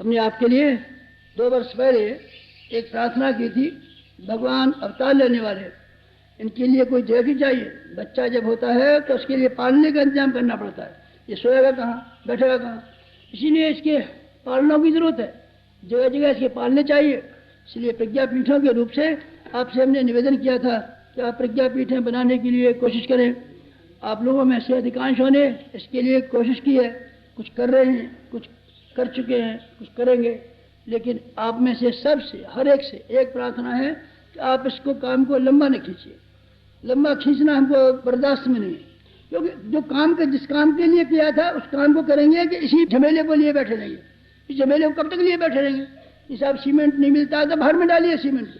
हमने आपके लिए 2 वर्ष पहले एक प्रार्थना की थी, भगवान अवतार लेने वाले, इनके लिए कोई जगह ही चाहिए। बच्चा जब होता है तो उसके लिए पालने का इंतजाम करना पड़ता है। ये सोएगा कहाँ, बैठेगा कहाँ, इसीलिए इसके पालनों की जरूरत है, जगह जगह इसके पालने चाहिए। इसलिए प्रज्ञापीठों के रूप से आपसे हमने निवेदन किया था कि आप प्रज्ञापीठें बनाने के लिए कोशिश करें। आप लोगों में से अधिकांशों ने इसके लिए कोशिश की है, कुछ कर रहे हैं, कुछ कर चुके हैं, कुछ करेंगे। लेकिन आप में से सबसे, हर एक से एक प्रार्थना है कि आप इसको काम को लंबा न खींचिए। लंबा खींचना हमको बर्दाश्त में नहीं है, क्योंकि जो काम के जिस काम के लिए किया था उस काम को करेंगे कि इसी झमेले को लिए बैठे रहेंगे। इस झमेले को कब तक लिए बैठे रहेंगे? इस आप सीमेंट नहीं मिलता है तो बाहर में डालिए सीमेंट को।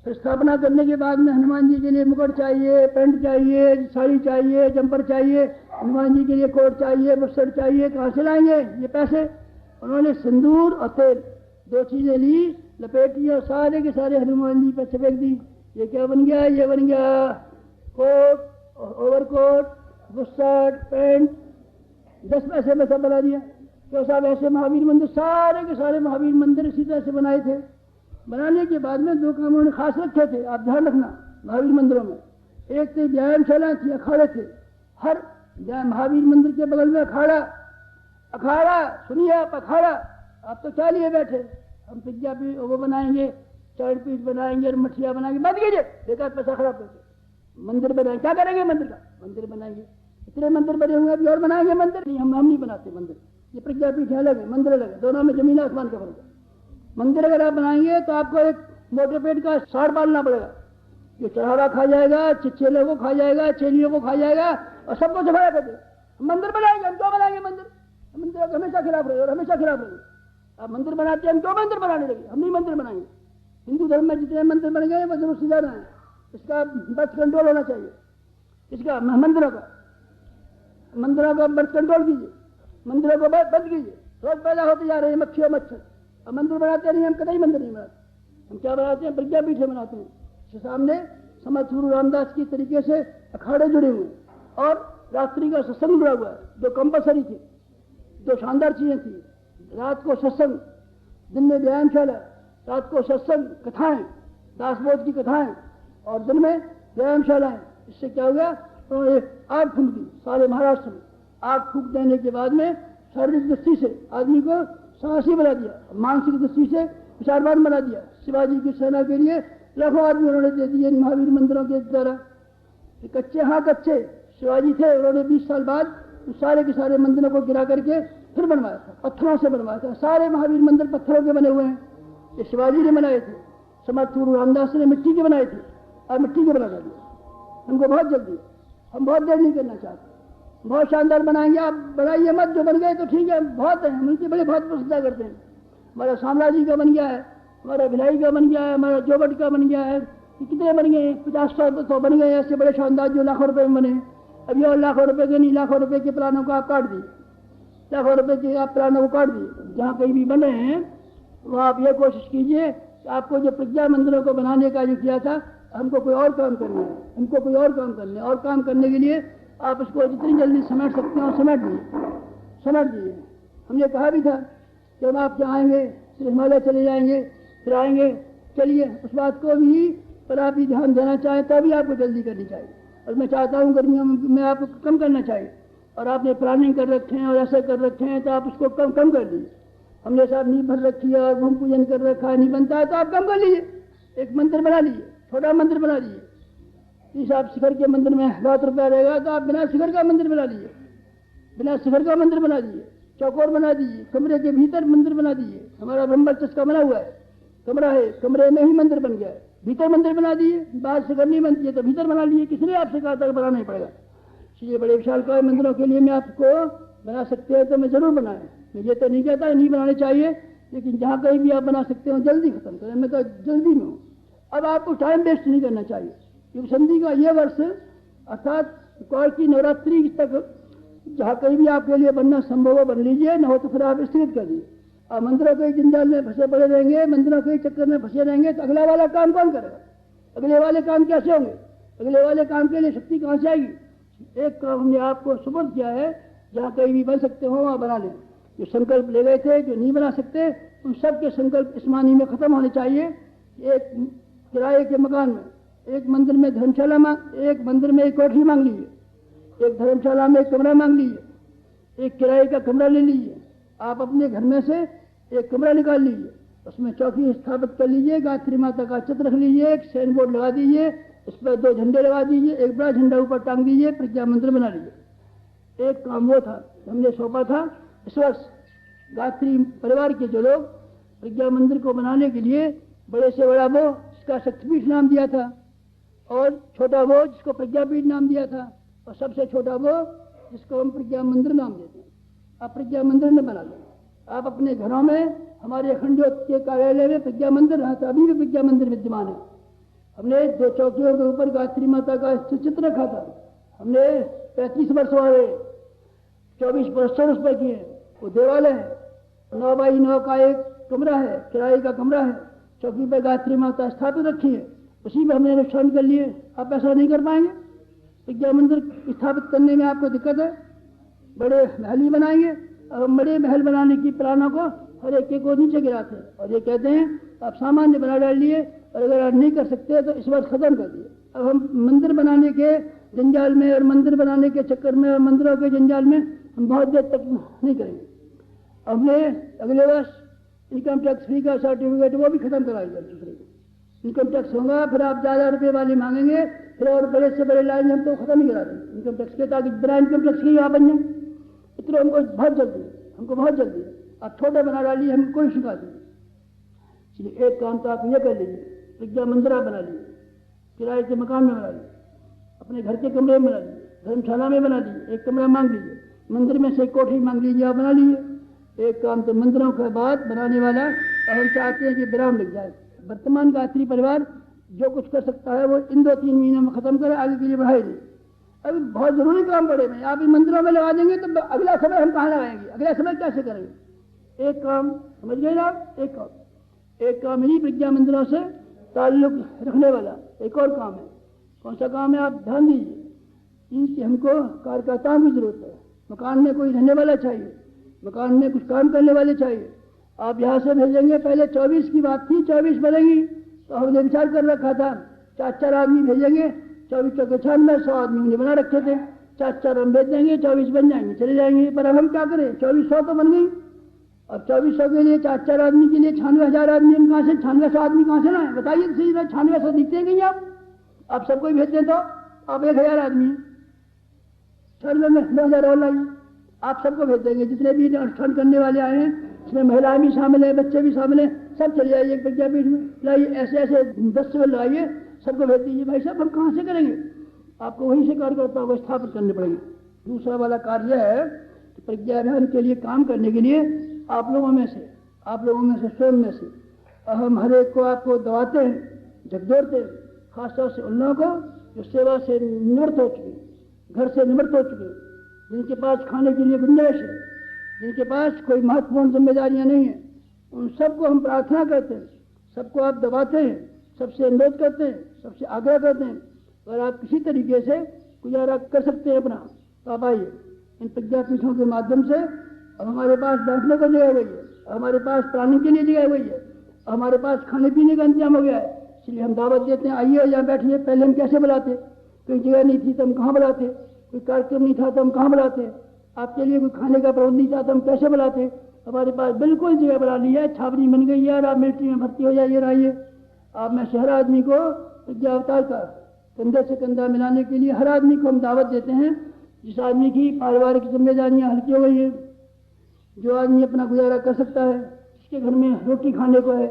फिर स्थापना करने के बाद में हनुमान जी के लिए मुकुट चाहिए, पैंट चाहिए, साड़ी चाहिए, जंपर चाहिए, हनुमान जी के लिए कोट चाहिए, बस्तर चाहिए, कहाँ से लाएंगे ये पैसे? उन्होंने सिंदूर और तेल 2 चीजें ली, लपेटी और सारे के सारे हनुमान जी पर छिड़क दी। ये क्या बन गया? ये बन गया कोट, ओवरकोट, बुशर्ट, पैंट। 10 पैसे में सब बना दिया। तो साहब ऐसे महावीर मंदिर, सारे के सारे महावीर मंदिर इसी तरह से बनाए थे। बनाने के बाद में 2 काम उन्होंने खास रखे थे, आप ध्यान रखना महावीर मंदिरों में। एक तो व्यायामशाला थी, अखाड़े थे। हर महावीर मंदिर के बगल में अखाड़ा, अखाड़ा सुनिए आप, अखाड़ा। आप तो क्या लिए बैठे? हम प्रज्ञा पीठ वो बनाएंगे, चरणपीठ बनाएंगे और मठिया बनाएंगे। बंद कीजिए, बेकार पैसा खराब करके। मंदिर बनाएंगे, क्या करेंगे? मंदिर का मंदिर बनाएंगे। इतने मंदिर बने हुए अभी और बनाएंगे मंदिर? नहीं, हम नहीं बनाते मंदिर। ये प्रज्ञापीठ अलग है, मंदिर अलग है, दोनों में जमीन आसमान का फर्क है। मंदिर अगर आप बनाएंगे तो आपको एक मोटे पेट का साड़ पालना पड़ेगा। ये चढ़ावा खा जाएगा, चेलों को खा जाएगा, चेलियों को खा जाएगा और सबको सफाया कर देगा। मंदिर बनाएंगे, हम क्यों बनाएंगे मंदिर? मंदिर हमेशा खिलाफ रहे और हमेशा खिलाफ रहे। आप मंदिर बनाते हैं, हम क्यों मंदिर बनाने लगे? हम नहीं मंदिर बनाएंगे। हिंदू धर्म में जितने मंदिर बन गए वो जरूर सुधारना है। इसका बर्थ कंट्रोल होना चाहिए, इसका मंदिरों का बर्थ कंट्रोल कीजिए, मंदिरों को बंद कीजिए। रोज पैदा होते जा रहे हैं मक्खी और मच्छर। अब मंदिर बनाते नहीं, हम कतई मंदिर नहीं बनाते। हम क्या बनाते हैं? प्रज्ञापीठें बनाते हैं। इसके सामने समर्थ गुरु रामदास की तरीके से अखाड़े जुड़े हुए हैं और रात्रि का सत्संग जुड़ा हुआ है। 2 कंपलसरी थे, 2 शानदार चीजें थी। रात को सत्संग, दिन में व्यायामशाला। रात को सत्संग, कथाएं, दासबोध की कथाएं, और दिन में व्यायामशालाएं। इससे क्या हो गया? उन्होंने आग फूंक दी सारे महाराष्ट्र में। आग फूंक देने के बाद में शारीरिक दृष्टि से आदमी को साहसी बना दिया, मानसिक दृष्टि से विचारवान बना दिया। शिवाजी की सेना के लिए लाखों आदमी उन्होंने दे दिए महावीर मंदिरों के द्वारा। कच्चे, हाँ कच्चे शिवाजी थे, उन्होंने 20 साल बाद सारे के सारे मंदिरों को गिरा करके फिर बनवाया था, पत्थरों से बनवाया था। सारे महावीर मंदिर पत्थरों के बने हुए हैं, ये शिवाजी ने बनाए थे। समर्थ गुरु रामदास ने मिट्टी के बनाए थे और मिट्टी के बना दिए। हमको बहुत जल्दी, हम बहुत देर नहीं करना चाहते। बहुत शानदार बनाएंगे, आप बनाइए मत। जो बन गए तो ठीक है, बहुत है, हम उनकी बड़ी बहुत प्रशंसा करते हैं। हमारा साम्राज्य का बन गया है, हमारा भिलाई का बन गया है, हमारा जोबट का बन गया है। कितने बन गए? 50-100 बन गए ऐसे बड़े शानदार जो लाखों रुपए में बने। अभी और लाखों रुपए के नहीं, लाखों रुपए के प्लानों को आप काट दिए, लाखों रुपए के आप प्लानों को काट दिए। जहाँ कहीं भी बने हैं वहाँ आप ये कोशिश कीजिए कि आपको जो प्रज्ञा मंदिरों को बनाने का जो किया था, हमको कोई और काम करना है, हमको कोई और काम करना है। और काम करने के लिए आप इसको जितनी जल्दी समेट सकते हो समेट दीजिए। हमने कहा भी था कि हम आपके आएंगे, फिर हिमालय चले जाएंगे, फिर आएंगे। चलिए, उस बात को भी पर आप ही ध्यान देना चाहें तभी आपको जल्दी करनी चाहिए। और मैं चाहता हूँ गर्मियों में आपको कम करना चाहिए। और आपने प्लानिंग कर रखे हैं और ऐसे कर रखे हैं तो आप उसको कम कर दीजिए। हमने साहब नींव भर रखी है और भूमि पूजन कर रखा है, नहीं बनता है तो आप कम कर लीजिए। एक मंदिर बना लीजिए, छोटा मंदिर बना लीजिए। इस आप शिखर के मंदिर में बहुत रुपया रहेगा तो आप बिना शिखर का मंदिर बना लीजिए, बिना शिखर का मंदिर बना दीजिए, चौकोर बना दीजिए, कमरे के भीतर मंदिर बना दीजिए। हमारा ब्रह्मचर्य का बना हुआ है, कमरा है, कमरे में ही मंदिर बन गया है, भीतर मंदिर बना दिए। बाहर शिखर नहीं बनती है तो भीतर बना लीजिए। किसने आपसे कहा था बनाना नहीं पड़ेगा? इसलिए बड़े विशालकाय मंदिरों के लिए मैं आपको बना सकते हैं तो मैं जरूर बनाए। मैं ये तो नहीं कहता नहीं बनाने चाहिए, लेकिन जहाँ कहीं भी आप बना सकते हो जल्दी खत्म करें। मैं तो जल्दी में हूँ। अब आपको टाइम वेस्ट नहीं करना चाहिए। युग संधि का ये वर्ष अर्थात कौर की नवरात्रि तक जहाँ कहीं भी आपके लिए बनना संभव हो बन लीजिए, न हो तो फिर आप स्थगित कर दीजिए। आप मंदिरों के जंजाल में फंसे पड़े रहेंगे, मंदिरों के चक्कर में फंसे रहेंगे तो अगला वाला काम कौन करेगा? अगले वाले काम कैसे होंगे? अगले वाले काम के लिए शक्ति कहाँ से आएगी? एक काम हमने आपको सुपुर्द किया है, जहाँ कहीं भी बन सकते हो वहाँ बना लें। जो संकल्प ले गए थे, जो नहीं बना सकते, उन सब के संकल्प इस मानी में खत्म होने चाहिए। एक किराए के मकान में, एक मंदिर में धर्मशाला एक मंदिर में एक कोठरी मांग लीजिए, एक धर्मशाला में एक कमरा मांग लीजिए, एक किराए का कमरा ले लीजिए। आप अपने घर में से एक कमरा निकाल लीजिए, उसमें चौकी स्थापित कर लीजिए, गायत्री माता का चित्र रख लीजिए, एक साइन बोर्ड लगा दीजिए, उस पर 2 झंडे लगा दीजिए, एक बड़ा झंडा ऊपर टांग दीजिए, प्रज्ञा मंदिर बना लीजिए। एक काम वो था, हमने सौंपा था। इस वर्ष गायत्री परिवार के जो लोग प्रज्ञा मंदिर को बनाने के लिए बड़े से बड़ा वो जिसका शक्तिपीठ नाम दिया था, और छोटा वो जिसको प्रज्ञापीठ नाम दिया था, और सबसे छोटा वो जिसको हम प्रज्ञा मंदिर नाम देते हैं। आप प्रज्ञा मंदिर न बना लें। आप अपने घरों में, हमारे अखंड ज्योत के कार्यालय में प्रज्ञा मंदिर रहा था, अभी भी प्रज्ञा मंदिर विद्यमान है। हमने 2 चौकियों के ऊपर गायत्री माता का चित्र रखा था। हमने 35 वर्ष वाले 24 वर्षों पर किए। वो देवालय है, 9 बाई 9 का एक कमरा है, किराए का कमरा है, चौकी पर गायत्री माता स्थापित रखी है, उसी में हमने अनुष्ठान कर लिए। आप ऐसा नहीं कर पाएंगे? प्रज्ञा मंदिर स्थापित करने में आपको दिक्कत है? बड़े महल ही बनाएंगे। अब हम बड़े महल बनाने की प्लानों को हर एक को नीचे गिराते हैं और ये कहते हैं आप सामान्य बना डालिए, और अगर आप नहीं कर सकते तो इस बार खत्म कर दिए। अब हम मंदिर बनाने के जंजाल में और मंदिर बनाने के चक्कर में और मंदिरों के जंजाल में हम बहुत देर तक नहीं करेंगे। हमने अगले वर्ष इनकम टैक्स फ्री का सर्टिफिकेट वो भी खत्म करा दिया। दूसरे को इनकम टैक्स होगा, फिर आप ज़्यादा रुपये वाले मांगेंगे, फिर और बड़े से बड़े लाइन हम तो खत्म ही करा देंगे इनकम टैक्स के, ताकि बिना इनकम टैक्स के आप बन जाए। इतना हमको बहुत जल्दी आप छोटे बना डालिए, हमको कोई शिकायत नहीं। इसलिए एक काम तो आप ये कर लीजिए, प्रज्ञा मंदिर आप बना लीजिए, किराए के मकान में बना लीजिए, अपने घर के कमरे में बना लीजिए, धर्मशाला में बना लीजिए, एक कमरा मांग लीजिए, मंदिर में से कोठरी मांग लीजिए, आप बना लीजिए। एक काम तो मंदिरों के बाद बनाने वाला, और हम चाहते हैं कि विराम लग जाए। वर्तमान गायत्री परिवार जो कुछ कर सकता है वो इन 2-3 महीनों में खत्म करे, आगे के लिए बढ़ाई नहीं। अभी बहुत जरूरी काम पड़े में आप इन मंदिरों में लगा देंगे तो अगला समय हम कहाँ लगाएंगे, अगला समय कैसे करेंगे? एक काम समझ गए ना आप? एक काम इन्हीं प्रज्ञा मंदिरों से ताल्लुक रखने वाला एक और काम है। कौन सा काम है? आप ध्यान दीजिए कि हमको कार्यकर्ताओं की जरूरत है। मकान में कोई रहने वाला चाहिए, मकान में कुछ काम करने वाले चाहिए। आप यहाँ से भेजेंगे, पहले 24 की बात थी, 24 बनेंगी, तो हमने विचार कर रखा था 4 आदमी भेजेंगे, 24 चौके 96, 100 आदमी हमने बना रखे थे। 4 हम भेज देंगे, 24 बन जाएंगे, चले जाएंगे। पर अब हम क्या करें? 2400 तो बन गई। अब 2400 के लिए 4 आदमी के लिए 96,000 आदमी हम कहाँ से, 9600 आदमी कहाँ से लाएं? बताइए तो सही। 9600 दिखते हैं कहीं आप सबको ही भेज दें तो आप 1000 आदमी 9,000 और लाइए, आप सबको भेज देंगे। जितने भी अनुष्ठान करने वाले आए हैं, इसमें महिलाएं भी शामिल हैं, बच्चे भी शामिल हैं, सब चले जाइए प्रज्ञापीठ में, लाइए। ऐसे 10 से लगाइए, सबको भेज दीजिए। भाई साहब हम कहाँ से करेंगे? आपको वहीं से कार्यकर्ताओं को स्थापित करने पड़ेंगे। दूसरा वाला कार्य है कि प्रज्ञा अभियान के लिए काम करने के लिए आप लोगों में से स्वयं में से हम हर एक को आपको दबाते हैं, झकझोरते हैं, खासतौर से उन लोगों को जो सेवा से निवृत्त हो चुके, घर से निवृत्त हो चुके, जिनके पास खाने के लिए गुंजाइश है, जिनके पास कोई महत्वपूर्ण जिम्मेदारियां नहीं है, उन सबको हम प्रार्थना करते हैं, सबको आप दबाते हैं, सबसे अनुरोध करते हैं, सबसे आग्रह करते हैं। अगर आप किसी तरीके से गुजारा कर सकते हैं अपना, तो आप आइए। इन प्रज्ञापीठों के माध्यम से अब हमारे पास बैठने को जगह हुई है, हमारे पास प्राणी के लिए जगह हुई है, हमारे पास खाने पीने का इंतजाम हो गया है। इसलिए हम दावत देते हैं, आइए यहाँ बैठिए। पहले हम कैसे बुलाते? कोई जगह नहीं थी तो हम कहाँ बुलाते? कोई कार्यक्रम नहीं था तो हम कहाँ बुलाते? आपके लिए कोई खाने का प्रबंध नहीं था तो हम कैसे बुलाते? हमारे पास बिल्कुल जगह बना ली है, छावनी बन गई है, और आप मिलिट्री में भर्ती हो जाइए। रहिए आप में से हर आदमी को प्रज्ञा अवतार का कंधे से कंधा मिलाने के लिए हर आदमी को हम दावत देते हैं। जिस आदमी की पारिवारिक जिम्मेदारियाँ हल्की हो गई है, जो आदमी अपना गुजारा कर सकता है, जिसके घर में रोटी खाने को है,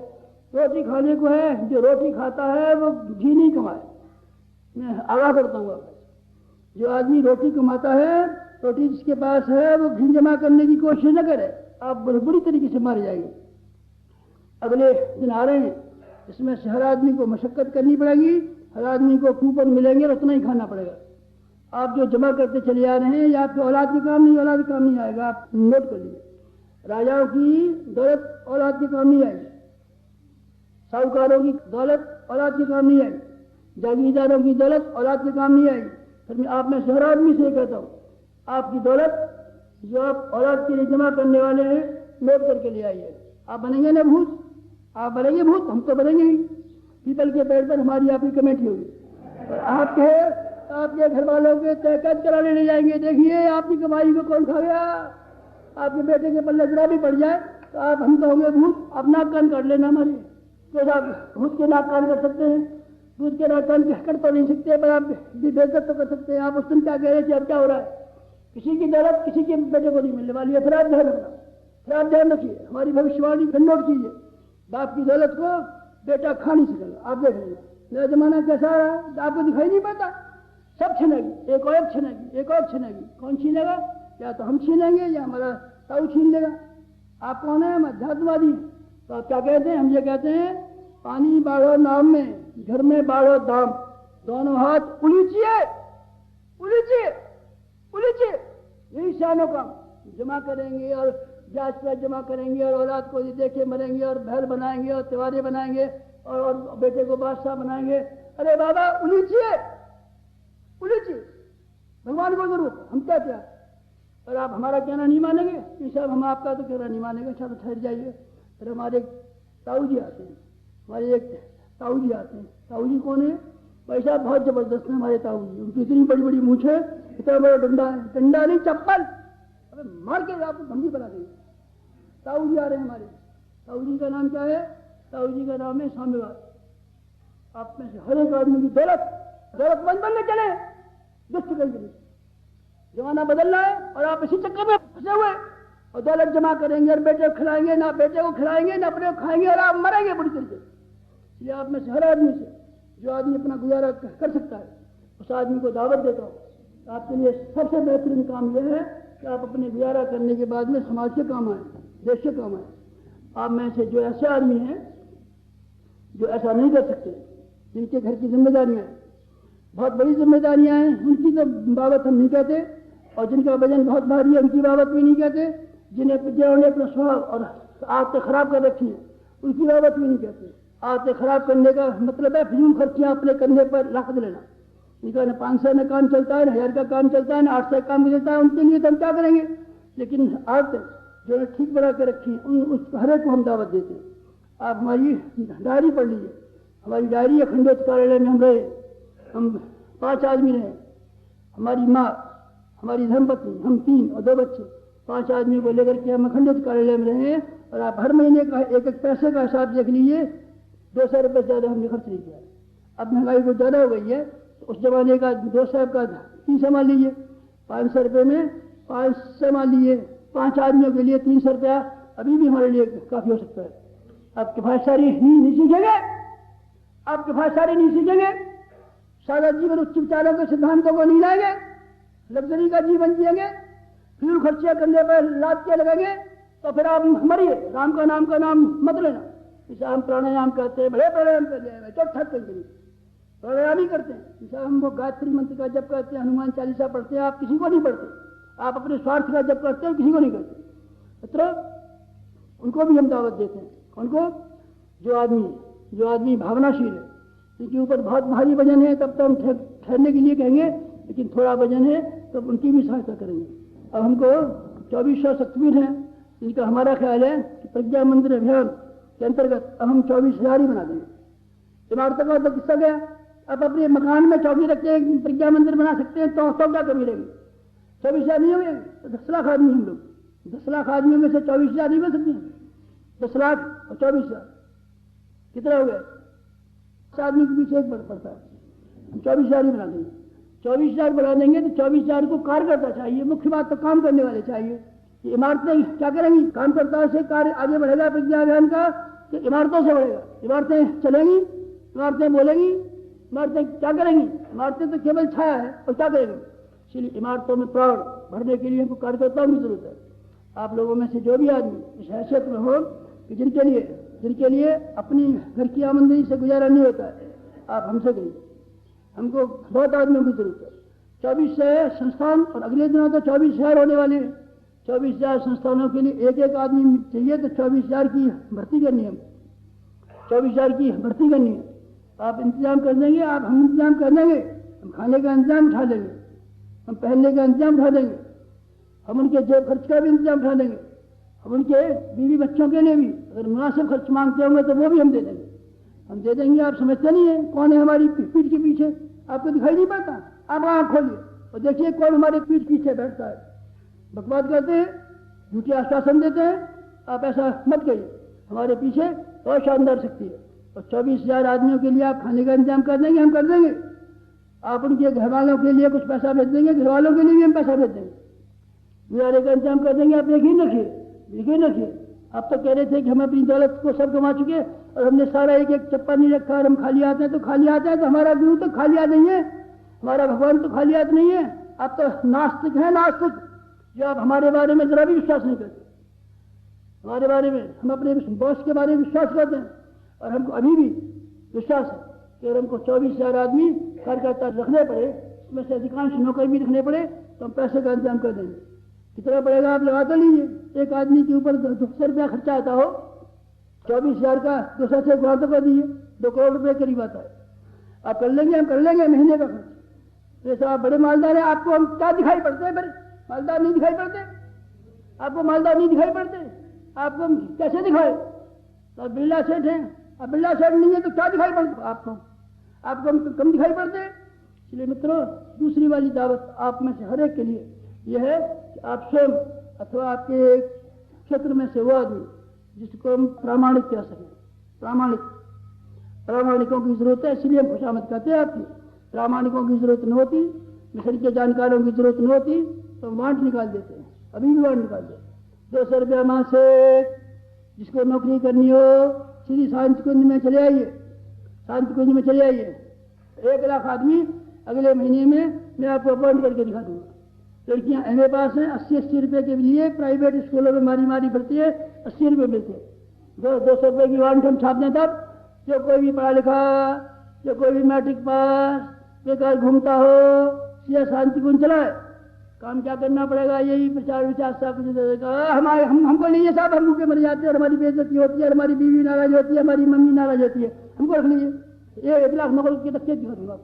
जो रोटी खाता है वो घी नहीं कमाए। मैं आगाह करता हूँ आपको, जो आदमी रोटी कमाता है, रोटी जिसके पास है, वो घी जमा करने की कोशिश न करे, आप बुरी तरीके से मारे जाएंगे। अगले दिन आ रहे हैं, इसमें से हर आदमी को मशक्कत करनी पड़ेगी, हर आदमी को कूपन मिलेंगे और उतना ही खाना पड़ेगा। आप जो जमा करते चले आ रहे हैं, या आपके औलाद के काम नहीं आएगा। आप नोट कर लीजिए, राजाओं की दौलत औलाद के काम नहीं आएगी, साहूकारों की दौलत औलाद के काम नहीं आएगी, जागीरदारों की दौलत औलाद के काम नहीं आएगी। फिर मैं आप में से हर आदमी से कहता हूँ, आपकी दौलत जो आप औलाद के लिए जमा करने वाले हैं नोट करके ले आइए। आप बनेंगे ना भूत? आप बनेंगे भूत? हम तो बनेंगे ही। पीपल के पेड़ पर हमारी आपकी कमेटी होगी और आपके घर वालों के तहकीकात कराने ले जाएंगे। देखिए आपकी कमाई को कौन खा गया। आपके बेटे के पल्ले जरा भी पड़ जाए तो आप हम तो होंगे भूत। आप नाक कान काट लेना हमारे। तो आप भूत के नाक कान कर सकते हैं, भूत के नाक कान कर तो नहीं सकते, पर आप भी बेइज्जत तो कर सकते हैं। आप उस दिन क्या कह रहे थे, अब क्या हो रहा है? किसी की दौलत किसी के बेटे को नहीं मिलने वाली है। फिर आप ध्यान रखना, फिर आप ध्यान रखिए, हमारी भविष्यवाणी फिर नोट कीजिए। बाप की दौलत को बेटा खा नहीं सकेगा। आप देख लीजिए नया जमाना कैसा है, आपको दिखाई नहीं पड़ता। सब छीनेगी, एक और छीनेगी, एक और छीनेगी। कौन छीनेगा? या तो हम छीनेंगे या हमारा ताऊ छीन लेगा। आप कौन है? हम अध्यात्मवादी। तो आप क्या कहते हैं? हम ये कहते हैं पानी बाढ़ो नाव में, घर में बाढ़ो दाम, दोनों हाथ उलीचिए, उलीचिए, उलीचिए। यही शानो काम जमा करेंगे और ब्याज पर जमा करेंगे और औलाद को देखे मरेंगे और बहर बनाएंगे और त्योहारे बनाएंगे और बेटे को बादशाह बनाएंगे। अरे बाबा उलीचिए, उलीचिए। भगवान को जरूरत, हम क्या क्या। और आप हमारा कहना नहीं मानेंगे कि साहब हम आपका तो कहना नहीं मानेंगे। अच्छा तो ठहर जाइए। फिर हमारे ताऊ जी आते हैं, हमारे एक ताऊ जी आते हैं। ताऊ जी कौन है? भाई साहब बहुत जबरदस्त है हमारे ताऊ जी। उनकी इतनी बड़ी बड़ी मूछ है, इतना बड़ा डंडा है, डंडा नहीं चप्पल, अबे मार के आपको भंगी बना देंगे। ताऊ जी आ रहे हैं हमारे। ताऊ जी का नाम क्या है? ताऊ जी का नाम है साम्यवाद। आप में से हर एक आदमी की दौलतमंद बनने चले, दुष्ट करके। जमाना बदल रहा है और आप इसी चक्कर में फंसे हुए और दौलत जमा करेंगे और बेटे को खिलाएंगे, ना बेटे को खिलाएंगे ना अपने को खाएंगे और आप मरेंगे बुरी तरीके से। ये आप में से हर आदमी से जो आदमी अपना गुजारा कर सकता है उस आदमी को दावत देता हूँ। आपके लिए सबसे बेहतरीन काम यह है कि आप अपने गुजारा करने के बाद में समाज के काम आए, देश के काम आए। आप में से जो ऐसे आदमी हैं जो ऐसा नहीं कर सकते, जिनके घर की जिम्मेदारियां हैं, बहुत बड़ी जिम्मेदारियां हैं, उनकी तो बाबत हम नहीं कहते। और जिनका वजन बहुत भारी है उनकी बाबत भी नहीं कहते। जिन्होंने अपना स्वभाव और आदतें खराब कर रखी है उनकी बाबत भी नहीं कहते। आदतें खराब करने का मतलब है फिजूल खर्चियां अपने कंधे पर रख लेना। इनका न 500 में काम चलता है, न 1000 का काम चलता है, न 800 का काम चलता है। उनके लिए तो हम क्या करेंगे? लेकिन आदतें जो ठीक बना कर रखी है उस हर एक को हम दावत देते हैं। आप हमारी डायरी पढ़ लीजिए। हमारी डायरी अखंडोत कार्यालय में हम रहे, हम 5 आदमी रहे। हमारी माँ, हमारी धर्मपत्नी, हम 3 और 2 बच्चे, 5 आदमी को लेकर के हम अखंडोत कार्यालय में रहे। और आप हर महीने का एक एक पैसे का हिसाब देख लीजिए, 200 रुपये ज़्यादा हमने खर्च नहीं किया। अब महंगाई को ज़्यादा हो गई है तो उस जमाने का 200 का 300 मान लीजिए, 500 रुपये में 500 मान लीजिए। 5 आदमियों के लिए 300 रुपया अभी भी हमारे लिए काफ़ी हो सकता है। आप किफायतसारी नहीं सीखेंगे, आप किफायतसारी नहीं सीखेंगे, सादा जीवन उच्च विचारों के सिद्धांतों को नहीं लाएंगे, लग्जरी का जीवन जिएंगे, फ्यूल खर्चियाँ करने पर लाद के लगेंगे तो फिर आप मरिए। राम का नाम मत लेना। इसे हम प्राणायाम करते हैं, बड़े प्राणायाम कर रहे तो ठक करके प्राणायाम ही करते हैं। इसे हम वो गायत्री मंत्र का जप करते हैं, हनुमान चालीसा पढ़ते हैं। आप किसी को नहीं पढ़ते, आप अपने स्वार्थ का जप करते हैं, किसी को नहीं करते। मतलब उनको भी हम दावत देते हैं। उनको जो आदमी भावनाशील है, जिनके ऊपर बहुत भारी वजन है, तब तो हम ठहरने के लिए कहेंगे, लेकिन थोड़ा वजन है तो उनकी भी सहायता करेंगे। अब हमको 2400 शक्तिपीठ हैं, जिनका हमारा ख्याल है कि प्रज्ञा मंदिर अभियान के अंतर्गत अब हम 24,000 ही बना देंगे। इमारतों का तो किस्सा गया। अब अपने मकान में चौकी रख के प्रज्ञा मंदिर बना सकते हैं तो क्या कमी रहेगी? 24,000 नहीं होंगे तो 10 लाख आदमी हम लोग। 10 लाख आदमियों में से 24,000 नहीं बन सकते हैं। 10 लाख और 24,000 कितना हो गया? 10 आदमी के पीछे एक पड़ता है। हम 24,000 ही बना देंगे। 24,000 बढ़ा देंगे तो 24,000 को कार्यकर्ता चाहिए। मुख्य बात तो काम करने वाले चाहिए। ये इमारतें क्या करेंगी? कार्यकर्ताओं से कार्य आगे बढ़ेगा प्रज्ञा अभियान का कि इमारतों से बढ़ेगा। इमारतें चलेंगी, इमारतें बोलेंगी, इमारतें क्या करेंगी? इमारतें तो केवल छाया है और क्या करेंगी? इसलिए इमारतों में प्राण भरने के लिए हमको कार्यकर्ताओं की जरूरत है। आप लोगों में से जो भी आदमी इस हैसियत में हो कि जिनके लिए अपनी घर की आमदनी से गुजारा नहीं होता है, आप हमसे करिए। हमको बहुत आदमियों की जरूरत है। 24 संस्थान और अगले दिनों तो 24,000 होने वाले हैं। 24,000 संस्थानों के लिए एक एक आदमी चाहिए तो 24,000 की भर्ती करनी है। 24,000 की भर्ती करनी है। आप इंतजाम कर देंगे, हम इंतजाम कर देंगे। हम खाने का इंतजाम उठा देंगे, हम पहनने का इंतजाम उठा देंगे, हम उनके जेब खर्च का भी इंतजाम उठा देंगे, हम उनके बीवी बच्चों के लिए भी अगर मुनासिब खर्च मांगते होंगे तो वो भी हम दे देंगे, हम दे देंगे। आप समझते नहीं है कौन है हमारी पीठ के पीछे, आपको दिखाई नहीं पड़ता? आप आँख खोलिए और देखिए कौन हमारे पीठ पीछे बैठता है। बकवास करते हैं, झूठे आश्वासन देते हैं, आप ऐसा मत करिए। हमारे पीछे बहुत शानदार शक्ति है और 24,000 आदमियों के लिए आप खाने का इंतजाम कर देंगे, हम कर देंगे। आप उनके घर वालों के लिए कुछ पैसा भेज देंगे, घर वालों के लिए भी हम पैसा भेज देंगे, गुजारे का इंतजाम कर देंगे। आप यकीन रखिए। आप तो कह रहे थे कि हम अपनी दौलत को सब कमा चुके और हमने सारा एक एक चप्पा नहीं रखा और हम खाली आते हैं। तो खाली आते हैं तो हमारा गुरु तो खाली हाथ नहीं है, हमारा भगवान तो खाली हाथ नहीं है। आप तो नास्तिक हैं, नास्तिक, जो आप हमारे बारे में जरा भी विश्वास नहीं करते। हमारे बारे में, हम अपने बॉस के बारे में विश्वास करते हैं और हमको अभी भी विश्वास है कि अगर हमको 24,000 आदमी कार्यकर्ता रखने पड़े, उसमें से अधिकांश नौकर भी रखने पड़े, तो हम पैसे का इंतजाम कर देंगे। कितना पड़ेगा आप लगा तो लीजिए। एक आदमी के ऊपर 200 रुपया खर्चा आता हो, 24,000 का 200 से गुणा तो कर दीजिए, 2 करोड़ रुपये करीब आता है। आप कर लेंगे, हम कर लेंगे महीने का खर्च। जैसे आप बड़े मालदार हैं, आपको हम क्या दिखाई पड़ते हैं? फिर मालदार नहीं दिखाई पड़ते आपको? मालदार नहीं दिखाई पड़ते आपको? हम कैसे दिखाए? तो बिरला सेठ हैं, अब बिरला सेठ नहीं है तो क्या दिखाई पड़ता आपको? आपको हम कम दिखाई पड़ते हैं। इसलिए मित्रों, दूसरी वाली दावत आप में से हर एक के लिए यह है कि आप स्वयं अथवा आपके क्षेत्र में से वो आदमी जिसको हम प्रामाणिक कह सकें, प्रामाणिकों की जरूरत है। इसलिए हम खुशामद कहते हैं आपकी। प्रामाणिकों की जरूरत न होती, मिशन के जानकारों की जरूरत न होती तो वांट निकाल देते हैं, अभी भी वांट निकाल देते। 200 रुपया माह से जिसको नौकरी करनी हो सीधी शांति कुंज में चले आइए, शांति कुंज में चले आइए। 1 लाख आदमी अगले महीने में मैं आपको अपॉइंट करके दिखा दूंगा। लड़कियां मेरे पास हैं, 80-80 रुपये के लिए प्राइवेट स्कूलों में मारी फिरती है, 80 रुपये मिलते हैं। 200 रुपये की वारंट हम छाप दें तब जो कोई भी पढ़ा लिखा, जो कोई भी मैट्रिक पास बेकार घूमता हो, सीधा शांति कुंज चलाए। काम क्या करना पड़ेगा? यही प्रचार विचार सब हमारे हमको नहीं है साहब, हम भूखे मर जाते हैं और हमारी बेइज्जती होती है, हमारी बीवी नाराज होती है, हमारी मम्मी नाराज होती है, हमको रख लीजिए। ये 1 लाख नौकरी के तक दिखा दूंगा।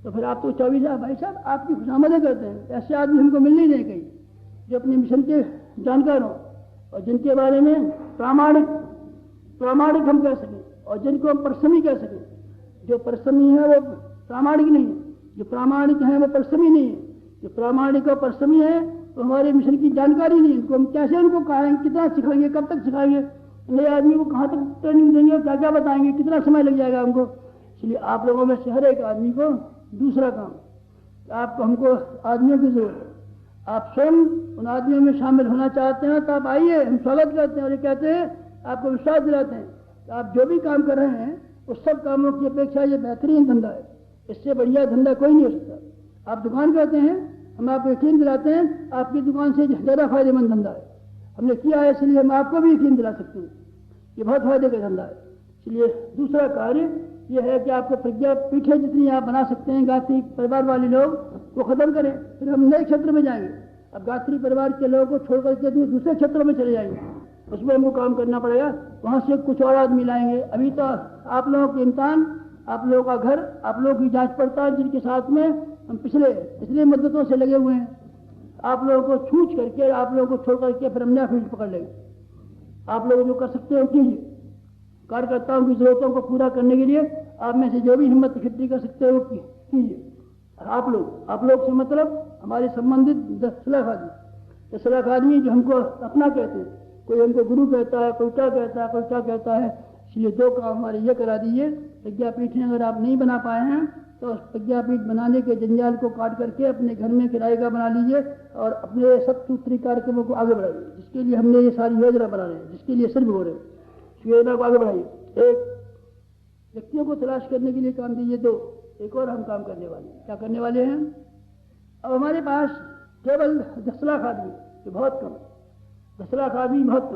तो फिर आप तो 24,000 भाई साहब आपकी खुशामदें करते हैं। ऐसे आदमी हमको मिल नहीं रहे कहीं जो अपने मिशन के जानकार हों और जिनके बारे में प्रामाणिक हम कह सकें और जिनको हम परिश्रमी कह सकें। जो परिश्रमी है वो प्रामाणिक नहीं है, जो प्रामाणिक है वो परिश्रमी नहीं है। जो प्रामाणिक और परिश्रमी है तो हमारे मिशन की जानकारी नहीं है। उनको हम कैसे उनको कहेंगे, कितना सिखाएंगे, कब तक सिखाएंगे, नए आदमी को कहाँ तक ट्रेनिंग देंगे, क्या क्या बताएंगे, कितना समय लग जाएगा हमको। इसलिए आप लोगों में से हर एक आदमी को दूसरा काम, आपको हमको आदमियों की जरूरत है। आप स्वयं उन आदमियों में शामिल होना चाहते हैं तो आप आइए, हम स्वागत करते हैं और ये कहते हैं, आपको विश्वास दिलाते हैं कि आप जो भी काम कर रहे हैं उस सब कामों की अपेक्षा ये बेहतरीन धंधा है। इससे बढ़िया धंधा कोई नहीं हो सकता। आप दुकान करते हैं, हम आपको यकीन दिलाते हैं आपकी दुकान से ज़्यादा फायदेमंद धंधा है। हमने किया है इसलिए हम आपको भी यकीन दिला सकते हैं ये बहुत फायदे का धंधा है। इसलिए दूसरा कार्य यह है कि आपको प्रज्ञा पीठें जितनी आप बना सकते हैं गायत्री परिवार वाले लोग वो ख़त्म करें, फिर हम नए क्षेत्र में जाएंगे। अब गायत्री परिवार के लोगों को छोड़ करके दूसरे क्षेत्रों में चले जाएंगे, उसमें हमको काम करना पड़ेगा। वहाँ से कुछ और आदमी लाएंगे। अभी तो आप लोगों के इम्तहान, आप लोगों का घर, आप लोगों की जांच पड़ताल, जिनके साथ में हम पिछले मुद्दतों से लगे हुए हैं, आप लोगों को छूछ करके, आप लोगों को छोड़ करके फिर हम नया फील्ड पकड़ लेंगे। आप लोग जो कर सकते हो कीजिए। कार्यकर्ताओं की जरूरतों को पूरा करने के लिए आप में से जो भी हिम्मत इकट्ठी कर सकते हो कीजिए। आप लोग से मतलब हमारे संबंधित 10 लाख आदमी जो हमको अपना कहते हैं। कोई हमको गुरु कहता है, कोई क्या कहता है। इसलिए 2 काम हमारे ये करा दीजिए। प्रज्ञापीठ अगर आप नहीं बना पाए हैं तो प्रज्ञापीठ बनाने के जंजाल को काट करके अपने घर में किराए का बना लीजिए और अपने सत्सूत्री कार्यक्रमों को आगे बढ़ाइए, जिसके लिए हमने ये सारी योजना बना रहे हैं, जिसके लिए सिर्फ हो रहे हैं। योजना को आगे बढ़ाइए। 1, व्यक्तियों को तलाश करने के लिए काम दीजिए। 2, एक और हम काम करने वाले हैं। क्या करने वाले हैं? अब हमारे पास केवल 10 लाख आदमी, ये बहुत कम है। 10 लाख आदमी बहुत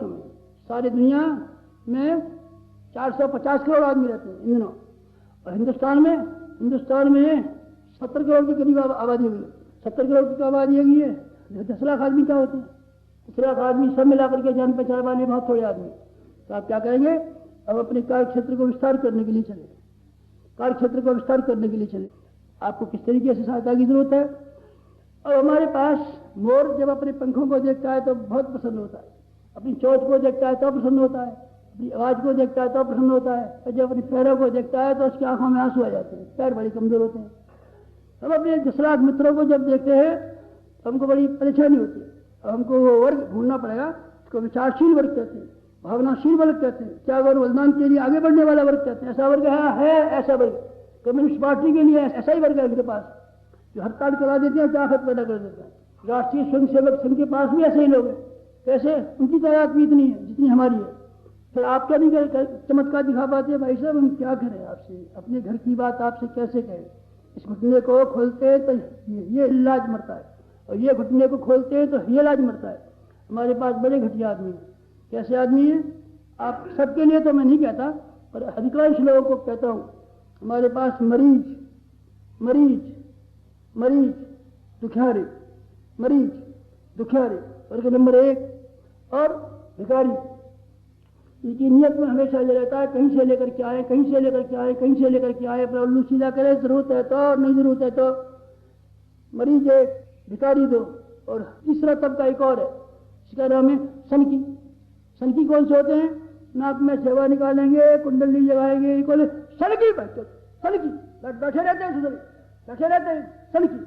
कम है। सारी दुनिया में 450 करोड़ आदमी रहते हैं इन दिनों, और हिंदुस्तान में 70 करोड़ के करीब आबादी हुई है। 70 करोड़ की आबादी हुई है। 10 लाख आदमी क्या होते हैं? 10 लाख आदमी सब मिलाकर के जान पहचान वाले बहुत थोड़े आदमी। तो आप क्या करेंगे? अब अपने कार्य क्षेत्र को विस्तार करने के लिए चले। आपको किस तरीके से सहायता की जरूरत है? और हमारे पास मोर जब अपने पंखों को देखता है तो बहुत प्रसन्न होता है, अपनी चोंच को देखता है तो प्रसन्न होता है, अपनी आवाज को देखता है तो प्रसन्न होता है, और जब अपने पैरों को देखता है तो उसकी आंखों में आंसू आ जाते हैं, पैर बड़े कमजोर होते हैं। हम अपने जसराज मित्रों को जब देखते हैं तो हमको बड़ी परेशानी होती है। अब हमको वो वर्ग ढूंढना पड़ेगा, उसको विचारशील वर्ग कहते हैं, भावनाशील वर्ग कहते हैं, त्याग और बलिदान के लिए आगे बढ़ने वाला वर्ग कहते हैं। ऐसा वर्ग है ऐसा वर्ग कम्युनिस्ट पार्टी के लिए ऐसा ही वर्ग है उनके पास, जो हड़ताल करा देते हैं, चाहत पैदा कर देते हैं। राष्ट्रीय स्वयंसेवक संघ के पास भी ऐसे ही लोग हैं। कैसे? उनकी तादाद भी इतनी है जितनी हमारी है। फिर आप क्या नहीं चमत्कार दिखा पाते? भाई साहब हम क्या करें आपसे, अपने घर की बात आपसे कैसे कहें? इस घुटने को खोलते हैं तो ये इलाज मरता है, और ये घुटने को खोलते हैं तो ये इलाज मरता है। हमारे पास बड़े घटिया आदमी हैं। कैसे आदमी हैं? आप सबके लिए तो मैं नहीं कहता, पर अधिकांश लोगों को कहता हूँ। हमारे पास मरीज मरीज मरीज दुखियारे, मरीज दुखियारे वर्ग नंबर 1, और भिखारी। इनकी नियत में हमेशा ये रहता है कहीं से लेकर के आए, कहीं से लेकर के आए, कहीं से लेकर के आए, अपना उल्लू सीधा करे, जरूरत है तो, नहीं जरूरत है तो। मरीज 1, भिखारी 2, और तीसरा तबका एक और है, इसका नाम है सनकी। सनकी कौन से होते हैं? नाक में सेवा निकालेंगे, कुंडली जगाएंगे, सनकी सनकी बैठे रहते हैं, बैठे रहते हैं सनकी।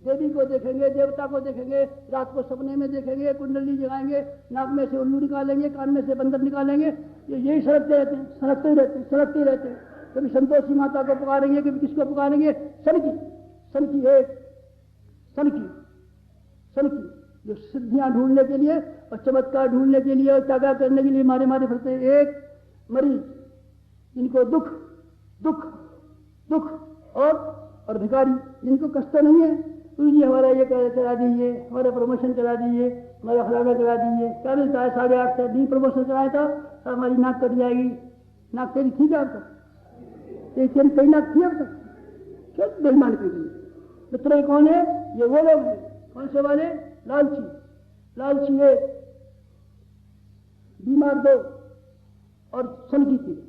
देवी को देखेंगे, देवता को देखेंगे, रात को सपने में देखेंगे, कुंडली जगाएंगे, नाक में से उल्लू निकालेंगे, कान में से बंदर निकालेंगे, यही सड़कते रहते हैं, सड़कते ही रहते हैं, सड़कते ही रहते हैं। कभी संतोषी माता को पुकारेंगे, कभी किसको पुकारेंगे? सनकी सनकी 1, सनकी सनकी, जो सिद्धियां ढूंढने के लिए और चमत्कार ढूंढने के लिए और त्यागा करने के लिए मारे मारे फिरते हैं। 1 मरीज, जिनको दुख दुख दुख, और भिखारी, जिनको कष्ट नहीं है। तो जी हमारा ये करा दीजिए, हमारा प्रमोशन करा दीजिए, हमारा फलाना करा दीजिए। क्या मिलता है? 8.5 से नहीं प्रमोशन कराए तो हमारी नाक कट जाएगी। नाक तेरी ठीक है आपको? तेरी कई नाक थी अब तक? क्या बेईमान के लिए मित्र कौन है? ये वो लोग हैं। कौन से वाले? लालची। लालची 1, बीमार 2, और सनकी 3।